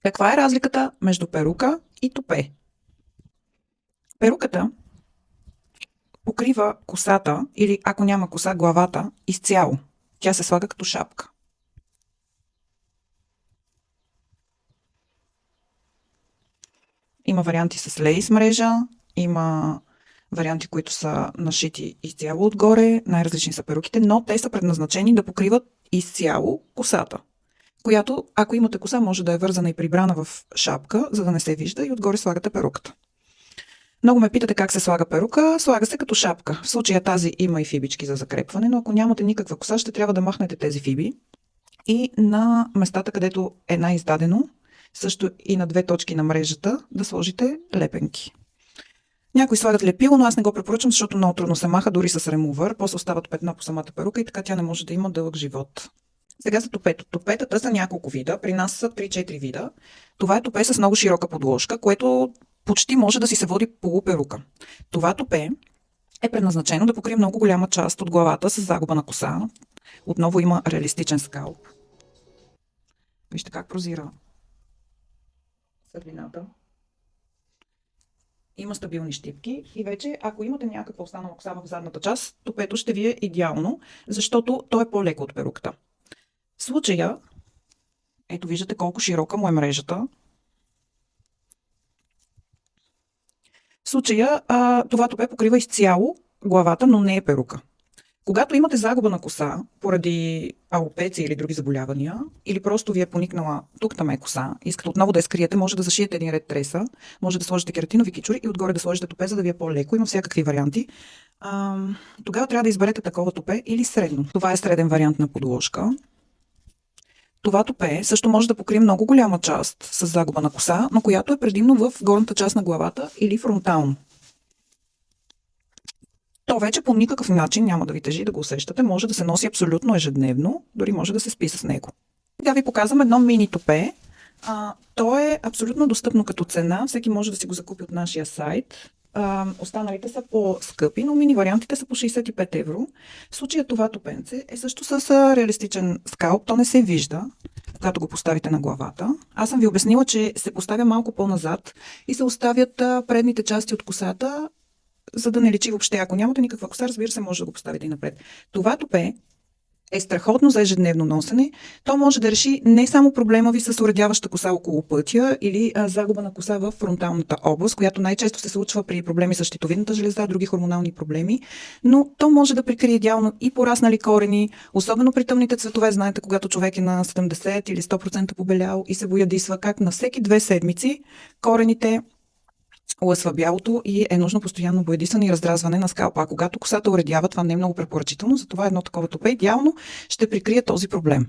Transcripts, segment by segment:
Каква е разликата между перука и топе? Перуката покрива косата или ако няма коса, главата изцяло. Тя се слага като шапка. Има варианти с лейс мрежа, има варианти, които са нашити изцяло отгоре, най-различни са перуките, но те са предназначени да покриват изцяло косата, която, ако имате коса, може да е вързана и прибрана в шапка, за да не се вижда и отгоре слагате перуката. Много ме питате как се слага перука. Слага се като шапка. В случая тази има и фибички за закрепване, но ако нямате никаква коса, ще трябва да махнете тези фиби. И на местата, където е най-издадено, също и на две точки на мрежата, да сложите лепенки. Някои слагат лепило, но аз не го препоръчвам, защото много трудно се маха, дори с ремувър. После остават петна по самата перука и така тя не може да има дълъг живот. Сега за топето. Топетата са няколко вида. При нас са 3-4 вида. Това е топе с много широка подложка, което почти може да си се води полуперука. Това топе е предназначено да покрие много голяма част от главата с загуба на коса. Отново има реалистичен скалп. Вижте как прозира светлината. Има стабилни щипки и вече, ако имате някаква останала коса в задната част, топето ще ви е идеално, защото то е по-леко от перуката. В случая, ето виждате колко широка му е мрежата. В случая това топе покрива изцяло главата, но не е перука. Когато имате загуба на коса поради алопеция или други заболявания, или просто ви е поникнала тук там е коса, искате отново да я скриете, може да зашиете един ред треса, може да сложите кератинови кичури и отгоре да сложите топе, за да ви е по-леко. Има всякакви варианти. Тогава трябва да изберете такова топе или средно. Това е среден вариант на подложка. Това топе също може да покрие много голяма част с загуба на коса, но която е предимно в горната част на главата или фронтално. То вече по никакъв начин няма да ви тежи да го усещате. Може да се носи абсолютно ежедневно, дори може да се спи с него. Сега ви показвам едно мини топе. То е абсолютно достъпно като цена. Всеки може да си го закупи от нашия сайт. Останалите са по-скъпи, но мини вариантите са по 65 евро. В случая това топенце е също с реалистичен скалп. То не се вижда, когато го поставите на главата. Аз съм ви обяснила, че се поставя малко по-назад и се оставят предните части от косата, за да не личи въобще. Ако нямате никаква коса, разбира се, може да го поставите и напред. Това топе е страхотно за ежедневно носене. То може да реши не само проблема ви с уредяваща коса около пътя или загуба на коса в фронталната област, която най-често се случва при проблеми с щитовидната железа, други хормонални проблеми, но то може да прикрие идеално и пораснали корени, особено при тъмните цветове. Знаете, когато човек е на 70 или 100% побелял и се боядисва, как на всеки 2 седмици корените лъсва бялото и е нужно постоянно боядисване и раздразване на скалпа. А когато косата уредява, това не е много препоръчително, затова едно такова топе идеално ще прикрие този проблем.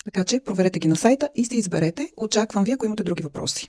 Така че проверете ги на сайта и се изберете. Очаквам ви, ако имате други въпроси.